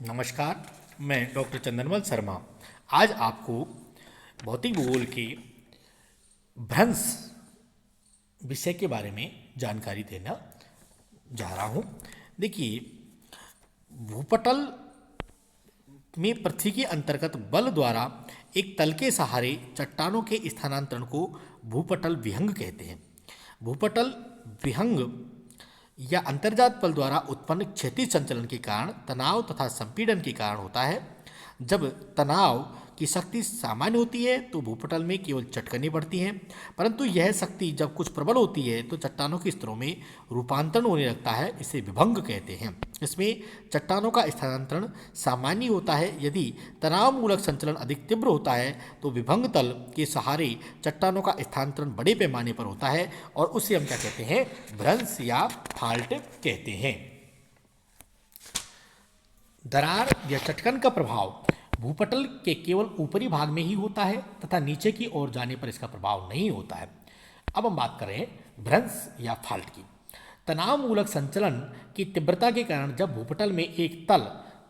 नमस्कार। मैं डॉक्टर चंदनमल शर्मा आज आपको भौतिक भूगोल के भ्रंश विषय के बारे में जानकारी देना जा रहा हूँ। देखिए, भूपटल में पृथ्वी के अंतर्गत बल द्वारा एक तल के सहारे चट्टानों के स्थानांतरण को भूपटल विहंग कहते हैं। भूपटल विहंग या अंतर्जात बल द्वारा उत्पन्न क्षैतिज संचलन के कारण तनाव तथा संपीड़न के कारण होता है। जब तनाव की शक्ति सामान्य होती है तो भूपटल में केवल चटकनें पड़ती हैं, परंतु यह शक्ति जब कुछ प्रबल होती है तो चट्टानों के स्तरों में रूपांतरण होने लगता है। इसे विभंग कहते हैं। इसमें चट्टानों का स्थानांतरण सामान्य होता है। यदि तनाव मूलक संचलन अधिक तीव्र होता है तो विभंग तल के सहारे चट्टानों का स्थानांतरण बड़े पैमाने पर होता है और उसे हम क्या कहते हैं? भ्रंश या फाल्ट कहते हैं। दरार या चटकन का प्रभाव भूपटल के केवल ऊपरी भाग में ही होता है तथा नीचे की ओर जाने पर इसका प्रभाव नहीं होता है। अब हम बात करें भ्रंश या फाल्ट की। तनाव मूलक संचलन की तीव्रता के कारण जब भूपटल में एक तल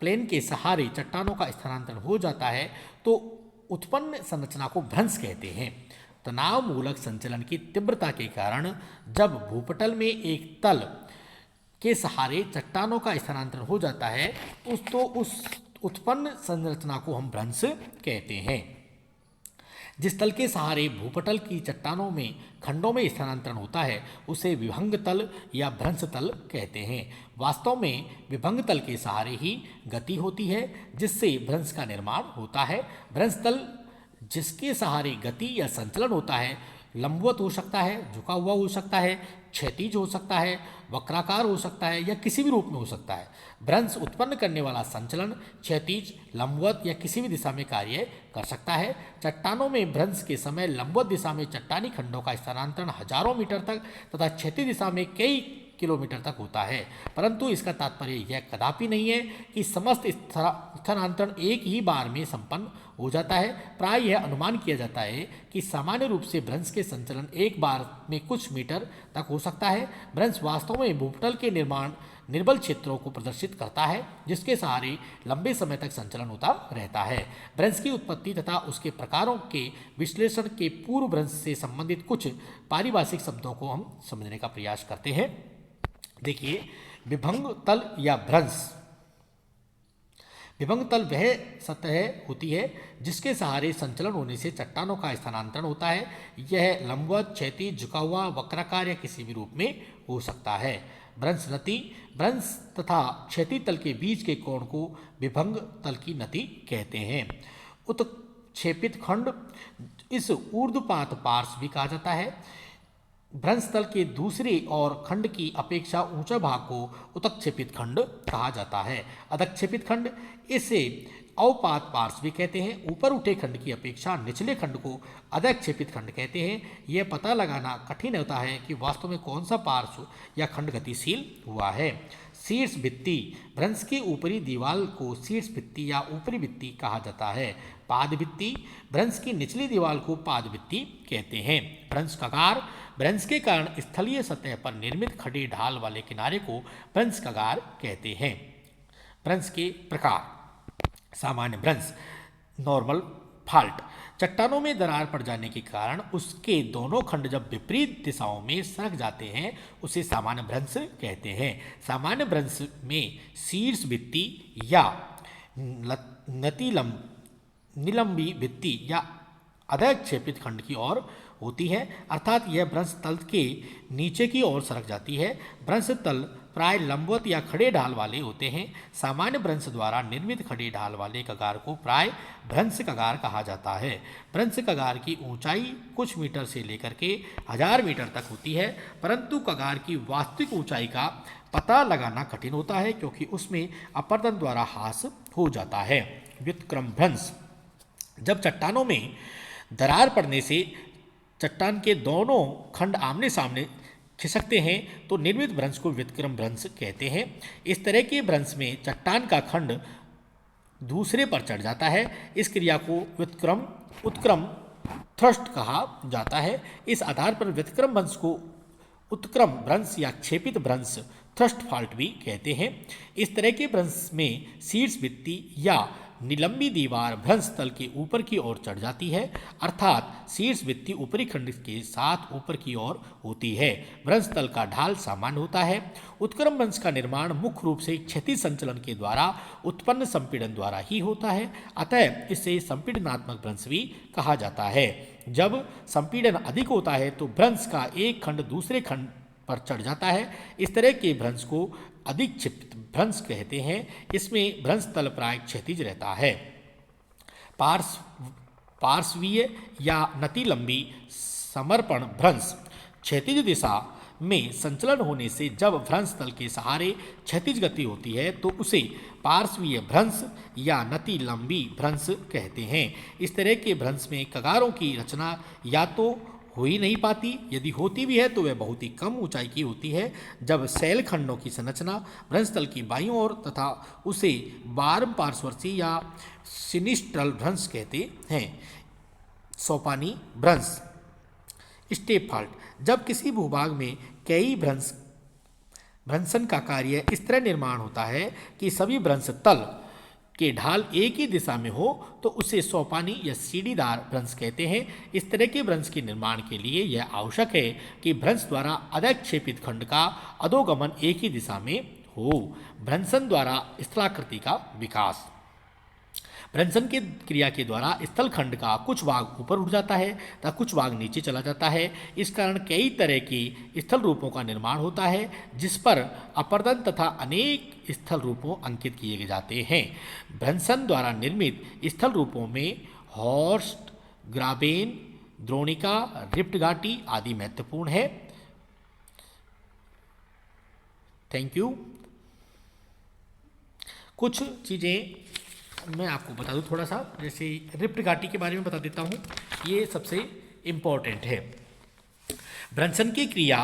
प्लेन के सहारे चट्टानों का स्थानांतरण हो जाता है तो उत्पन्न संरचना को भ्रंश कहते हैं। तनाव मूलक संचलन की तीव्रता के कारण जब भूपटल में एक तल के सहारे चट्टानों का स्थानांतरण हो जाता है उस उत्पन्न संरचना को हम भ्रंश कहते हैं। जिस तल के सहारे भूपटल की चट्टानों में खंडों में स्थानांतरण होता है उसे विभंग तल या भ्रंश तल कहते हैं। वास्तव में विभंग तल के सहारे ही गति होती है जिससे भ्रंश का निर्माण होता है। भ्रंश तल जिसके सहारे गति या संचलन होता है लंबवत हो सकता है, झुका हुआ हो सकता है, क्षैतिज हो सकता है, वक्राकार हो सकता है या किसी भी रूप में हो सकता है। भ्रंश उत्पन्न करने वाला संचलन क्षैतिज, लंबवत या किसी भी दिशा में कार्य कर सकता है। चट्टानों में भ्रंश के समय लंबवत दिशा में चट्टानी खंडों का स्थानांतरण हजारों मीटर तक तथा क्षैतिज दिशा में कई किलोमीटर तक होता है, परंतु इसका तात्पर्य यह कदापि नहीं है कि समस्त स्थानांतरण एक ही बार में संपन्न हो जाता है। प्राय यह अनुमान किया जाता है कि सामान्य रूप से भ्रंश के संचलन एक बार में कुछ मीटर तक हो सकता है। भ्रंश वास्तव में भूपटल के निर्बल क्षेत्रों को प्रदर्शित करता है जिसके सहारे लंबे समय तक संचलन होता रहता है। भ्रंश की उत्पत्ति तथा उसके प्रकारों के विश्लेषण के पूर्व भ्रंश से संबंधित कुछ पारिभाषिक शब्दों को हम समझने का प्रयास करते हैं। देखिए, विभंग तल या भ्रंश। विभंग तल वह सतह होती है जिसके सहारे संचलन होने से चट्टानों का स्थानांतरण होता है। यह लंबवत, क्षैतिज, झुका हुआ, वक्राकार या किसी भी रूप में हो सकता है। भ्रंश नति। भ्रंश तथा क्षैतिज तल के बीच के कोण को विभंग तल की नति कहते हैं। उत्क्षेपित खंड, इस ऊर्ध्वपात पार्श्व भी कहा जाता है। भ्रंश तल के दूसरे और खंड की अपेक्षा ऊंचा भाग को उत्क्षेपित खंड कहा जाता है। अधक्षेपित खंड, इसे अवपात पार्श्व भी कहते हैं। ऊपर उठे खंड की अपेक्षा निचले खंड को अधक्षेपित खंड कहते हैं। यह पता लगाना कठिन होता है कि वास्तव में कौन सा पार्श्व या खंड गतिशील हुआ है। शीर्ष भित्ति। भ्रंश की ऊपरी दीवार को शीर्ष भित्ति या ऊपरी भित्ति कहा जाता है। पाद भित्ति। भ्रंश की निचली दीवार को पाद भित्ति कहते हैं। भ्रंश कगार। भ्रंश के कारण स्थलीय सतह पर निर्मित खड़े ढाल वाले किनारे को भ्रंश कगार कहते हैं। भ्रंश के प्रकार। सामान्य भ्रंश, नॉर्मल फाल्ट। चट्टानों में दरार पड़ जाने के कारण उसके दोनों खंड जब विपरीत दिशाओं में सरक जाते हैं उसे सामान्य भ्रंश कहते हैं। सामान्य भ्रंश में शीर्ष भित्ति या निलंबी भित्ति या अधक्षेपित खंड की ओर होती है, अर्थात यह भ्रंश तल के नीचे की ओर सरक जाती है। भ्रंश तल प्राय लंबवत या खड़े ढाल वाले होते हैं। सामान्य भ्रंश द्वारा निर्मित खड़े ढाल वाले कगार को प्राय भ्रंश कगार कहा जाता है। भ्रंश कगार की ऊंचाई कुछ मीटर से लेकर के 1000 मीटर तक होती है, परंतु कगार की वास्तविक ऊंचाई का पता लगाना कठिन होता है क्योंकि उसमें अपर्दन द्वारा ह्रास हो जाता है। व्युत्क्रम भ्रंश। जब चट्टानों में दरार पड़ने से चट्टान के दोनों खंड आमने सामने खिसकते हैं तो निर्मित भ्रंश को व्युत्क्रम भ्रंश कहते हैं। इस तरह के भ्रंश में चट्टान का खंड दूसरे पर चढ़ जाता है। इस क्रिया को उत्क्रम थ्रस्ट कहा जाता है। इस आधार पर व्युत्क्रम भ्रंश को उत्क्रम भ्रंश या क्षेपित भ्रंश थ्रस्ट फॉल्ट भी कहते हैं। इस तरह के भ्रंश में शीर्ष भित्ति या निलंबी दीवार भ्रंश तल के ऊपर की ओर चढ़ जाती है, अर्थात शीर्ष भित्ति ऊपरी खंड के साथ ऊपर की ओर होती है। भ्रंश तल का ढाल सामान्य होता है। उत्क्रम भ्रंश का निर्माण मुख्य रूप से क्षैतिज संचलन के द्वारा उत्पन्न संपीड़न द्वारा ही होता है, अतः इसे संपीड़नात्मक भ्रंश भी कहा जाता है। जब संपीड़न अधिक होता है तो भ्रंश का एक खंड दूसरे खंड पर चढ़ जाता है। इस तरह के भ्रंश को अधिक्षिप्त भ्रंश कहते हैं। इसमें भ्रंश तल प्राय क्षैतिज रहता है। पार्श्वीय या नतिलंबी समर्पण भ्रंश क्षैतिज दिशा में संचलन होने से जब भ्रंश तल के सहारे क्षैतिज गति होती है तो उसे पार्श्वीय भ्रंश या नतिलंबी भ्रंश कहते हैं। इस तरह के भ्रंश में कगारों की रचना या तो हो ही नहीं पाती, यदि होती भी है तो वह बहुत ही कम ऊंचाई की होती है। जब शैल खंडों की संरचना भ्रंश तल की बाईं ओर तथा उसे वार्म पार्श्वर्ती या सिनिस्ट्रल भ्रंश कहते हैं। सोपानी भ्रंश स्टेप फॉल्ट जब किसी भूभाग में कई भ्रंशन का कार्य इस तरह निर्माण होता है कि सभी भ्रंश तल के ढाल एक ही दिशा में हो तो उसे सोपानी या सीढ़ीदार भ्रंश कहते हैं। इस तरह के भ्रंश के निर्माण के लिए यह आवश्यक है कि भ्रंश द्वारा अधिक्षेपित खंड का अधोगमन एक ही दिशा में हो। भ्रंशन द्वारा स्थलाकृति का विकास भ्रंशन की क्रिया के द्वारा स्थल खंड का कुछ भाग ऊपर उठ जाता है तथा कुछ भाग नीचे चला जाता है। इस कारण कई तरह की स्थल रूपों का निर्माण होता है जिस पर अपर्दन तथा अनेक स्थल रूपों अंकित किए जाते हैं। भ्रंशन द्वारा निर्मित स्थल रूपों में हॉर्स्ट, ग्राबेन, द्रोणिका, रिप्ट घाटी आदि महत्वपूर्ण है। Thank you. कुछ चीज़ें मैं आपको बता दूं थोड़ा सा, जैसे रिप्ट घाटी के बारे में बता देता हूं, ये सबसे इम्पोर्टेंट है। भ्रंशन की क्रिया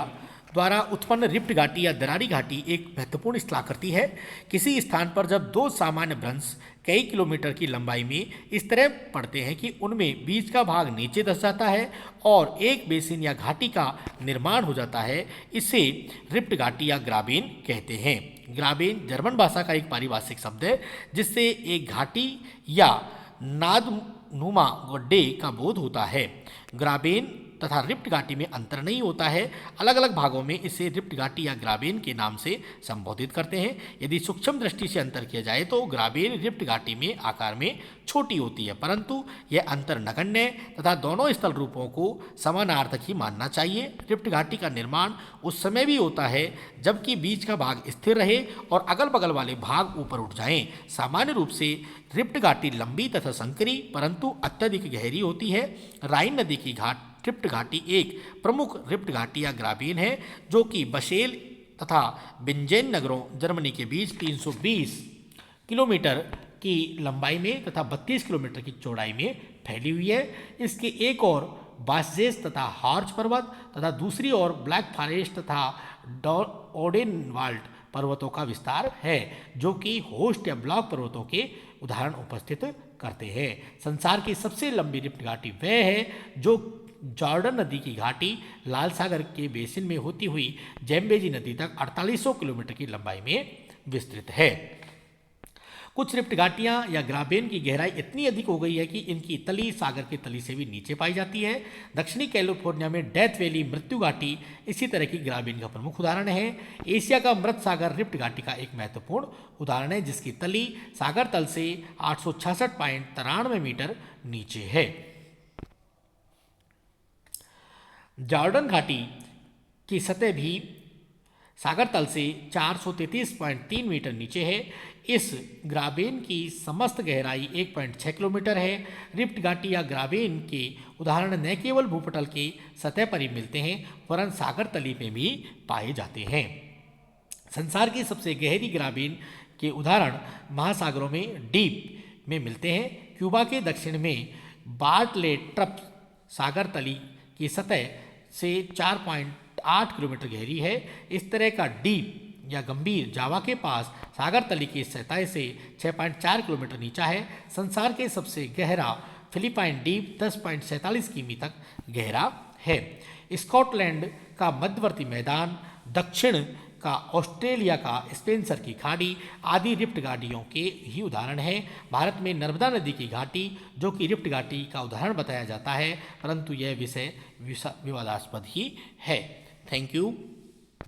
द्वारा उत्पन्न रिप्ट घाटी या दरारी घाटी एक महत्वपूर्ण स्थलाकृति है। किसी स्थान पर जब दो सामान्य भ्रंश कई किलोमीटर की लंबाई में इस तरह पड़ते हैं कि उनमें बीच का भाग नीचे धंस जाता है और एक बेसिन या घाटी का निर्माण हो जाता है, इसे रिप्ट घाटी या ग्राबेन कहते हैं। ग्राबेन जर्मन भाषा का एक पारिभाषिक शब्द है जिससे एक घाटी या नादनुमा गड्ढे का बोध होता है। ग्राबेन तथा रिप्ट घाटी में अंतर नहीं होता है। अलग अलग भागों में इसे रिप्ट घाटी या ग्राबेन के नाम से संबोधित करते हैं। यदि सूक्ष्म दृष्टि से अंतर किया जाए तो ग्राबेन रिप्ट घाटी में आकार में छोटी होती है, परंतु यह अंतर नगण्य तथा दोनों स्थल रूपों को समानार्थक ही मानना चाहिए। रिप्ट घाटी का निर्माण उस समय भी होता है जबकि बीच का भाग स्थिर रहे और अगल बगल वाले भाग ऊपर उठ जाएं। सामान्य रूप से रिप्ट घाटी लंबी तथा संकरी परंतु अत्यधिक गहरी होती है। राइन नदी की रिप्ट घाटी एक प्रमुख रिप्ट घाटी या ग्राबेन है जो कि बशेल तथा बिंजेन नगरों जर्मनी के बीच 320 किलोमीटर की लंबाई में तथा 32 किलोमीटर की चौड़ाई में फैली हुई है। इसके एक और बासजेस तथा हार्च पर्वत तथा दूसरी ओर ब्लैक फॉरेस्ट तथा ओडेनवाल्ड पर्वतों का विस्तार है जो कि होस्ट या ब्लॉक पर्वतों के उदाहरण उपस्थित करते हैं। संसार की सबसे लंबी रिप्ट घाटी वह है जो जॉर्डन नदी की घाटी लाल सागर के बेसिन में होती हुई जैम्बेजी नदी तक 4800 किलोमीटर की लंबाई में विस्तृत है। कुछ रिप्ट घाटियां या ग्राबेन की गहराई इतनी अधिक हो गई है कि इनकी तली सागर की तली से भी नीचे पाई जाती है। दक्षिणी कैलिफोर्निया में डेथ वैली मृत्यु घाटी इसी तरह की ग्राबेन का प्रमुख उदाहरण है। एशिया का मृत सागर रिप्ट घाटी का एक महत्वपूर्ण उदाहरण है जिसकी तली सागर तल से 866.93 मीटर नीचे है। जॉर्डन घाटी की सतह भी सागर तल से 433.3 मीटर नीचे है। इस ग्राबेन की समस्त गहराई 1.6 किलोमीटर है। रिप्ट घाटी या ग्राबेन के उदाहरण न केवल भूपटल की सतह पर ही मिलते हैं वरन सागर तली में भी पाए जाते हैं। संसार की सबसे गहरी ग्राबेन के उदाहरण महासागरों में डीप में मिलते हैं। क्यूबा के दक्षिण में बार्टलेट ट्रप सागर तली की सतह से 4.8 किलोमीटर गहरी है। इस तरह का डीप या गंभीर जावा के पास सागर तली की सतह से 6.4 किलोमीटर नीचा है। संसार के सबसे गहरा फिलिपाइन डीप 10.47 किमी तक गहरा है। स्कॉटलैंड का मध्यवर्ती मैदान दक्षिण का ऑस्ट्रेलिया का स्पेंसर की खाड़ी आदि रिफ्ट घाटियों के ही उदाहरण हैं। भारत में नर्मदा नदी की घाटी जो कि रिफ्ट घाटी का उदाहरण बताया जाता है, परंतु यह विषय विवादास्पद ही है। Thank you.